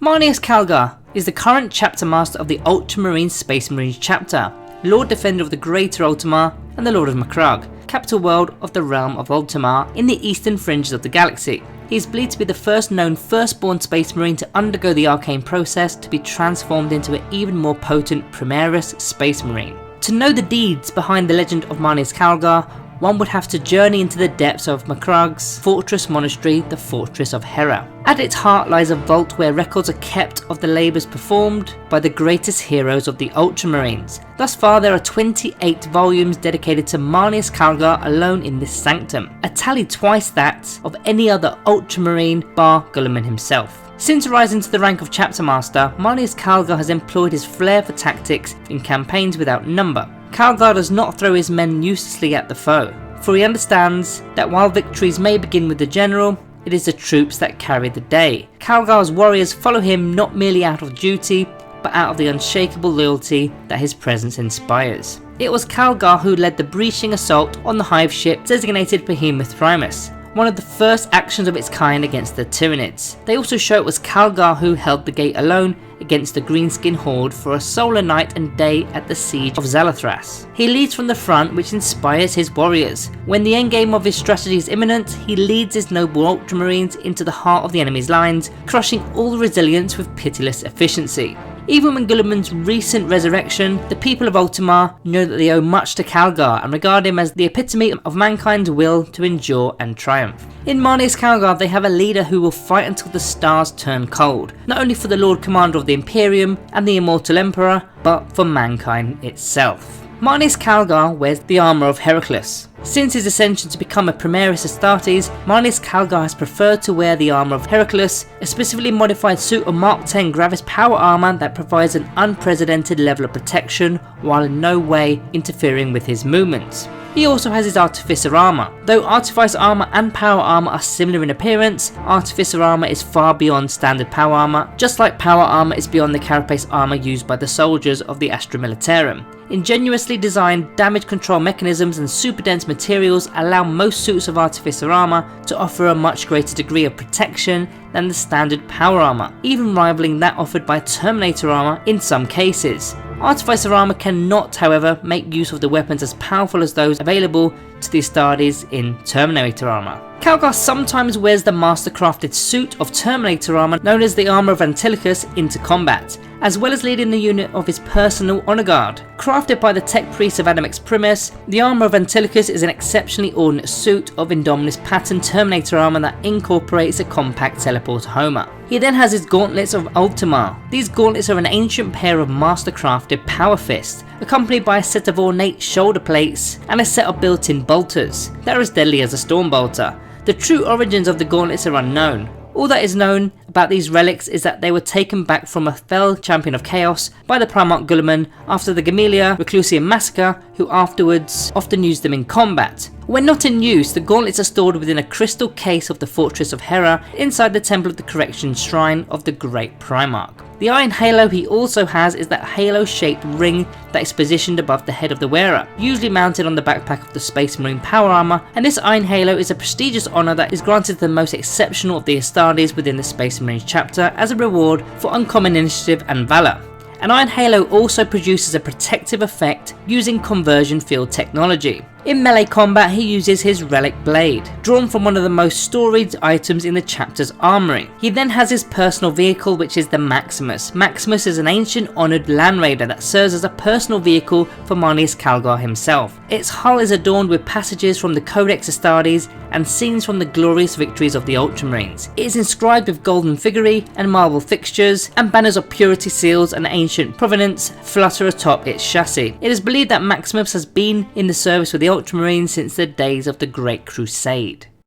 Marneus Calgar is the current chapter master of the Ultramarine Space Marines chapter, Lord Defender of the Greater Ultramar and the Lord of Macragge, capital world of the realm of Ultramar in the eastern fringes of the galaxy. He is believed to be the first known firstborn Space Marine to undergo the arcane process to be transformed into an even more potent Primaris Space Marine. To know the deeds behind the legend of Marneus Calgar, one would have to journey into the depths of Macragge's fortress monastery, the Fortress of Hera. At its heart lies a vault where records are kept of the labours performed by the greatest heroes of the Ultramarines. Thus far there are 28 volumes dedicated to Marneus Calgar alone in this sanctum, a tally twice that of any other Ultramarine bar Guilliman himself. Since rising to the rank of chapter master, Marneus Calgar has employed his flair for tactics in campaigns without number. Calgar does not throw his men uselessly at the foe, for he understands that while victories may begin with the general, it is the troops that carry the day. Calgar's warriors follow him not merely out of duty, but out of the unshakable loyalty that his presence inspires. It was Calgar who led the breaching assault on the hive ship designated Behemoth Primus, one of the first actions of its kind against the Tyranids. They also show it was Calgar who held the gate alone against the Greenskin Horde for a solar night and day at the siege of Zalathras. He leads from the front, which inspires his warriors. When the endgame of his strategy is imminent, he leads his noble Ultramarines into the heart of the enemy's lines, crushing all resilience with pitiless efficiency. Even when Guilliman's recent resurrection, the people of Ultramar know that they owe much to Calgar and regard him as the epitome of mankind's will to endure and triumph. In Marneus Calgar they have a leader who will fight until the stars turn cold, not only for the Lord Commander of the Imperium and the Immortal Emperor, but for mankind itself. Marneus Calgar wears the armour of Heracles. Since his ascension to become a Primaris Astartes, Marneus Calgar has preferred to wear the armour of Heracles, a specifically modified suit of Mark 10 Gravis power armour that provides an unprecedented level of protection while in no way interfering with his movements. He also has his Artificer armour. Though Artificer armour and power armour are similar in appearance, Artificer armour is far beyond standard power armour, just like power armour is beyond the carapace armour used by the soldiers of the Astra Militarum. Ingeniously designed damage control mechanisms and super dense materials allow most suits of Artificer armour to offer a much greater degree of protection than the standard power armour, even rivaling that offered by Terminator armour in some cases. Artificer armour cannot, however, make use of the weapons as powerful as those available to the Astartes in Terminator armour. Calgar sometimes wears the master-crafted suit of Terminator armour known as the Armour of Antilochus into combat, as well as leading the unit of his personal honour guard. Crafted by the tech priest of Adamex Primus, the Armour of Antilochus is an exceptionally ornate suit of Indominus pattern Terminator armour that incorporates a compact teleporter Homer. He then has his Gauntlets of Ultramar. These gauntlets are an ancient pair of master-crafted power fists, accompanied by a set of ornate shoulder plates and a set of built-in bolters that are as deadly as a storm bolter. The true origins of the gauntlets are unknown. All that is known about these relics is that they were taken back from a fell champion of chaos by the Primarch Guilliman after the Gamelia Reclusium massacre, who afterwards often used them in combat. When not in use, the gauntlets are stored within a crystal case of the Fortress of Hera inside the Temple of the Correction Shrine of the Great Primarch. The iron halo he also has is that halo-shaped ring that is positioned above the head of the wearer, usually mounted on the backpack of the Space Marine power armour, and this iron halo is a prestigious honour that is granted to the most exceptional of the Astartes within the Space Marines chapter as a reward for uncommon initiative and valour. An iron halo also produces a protective effect using conversion field technology. In melee combat he uses his relic blade, drawn from one of the most storied items in the chapter's armoury. He then has his personal vehicle, which is the Maximus. Maximus is an ancient honoured land raider that serves as a personal vehicle for Marneus Calgar himself. Its hull is adorned with passages from the Codex Astartes and scenes from the glorious victories of the Ultramarines. It is inscribed with golden figurine and marble fixtures, and banners of purity seals and ancient provenance flutter atop its chassis. It is believed that Maximus has been in the service with the Ultramarines since the days of the Great Crusade.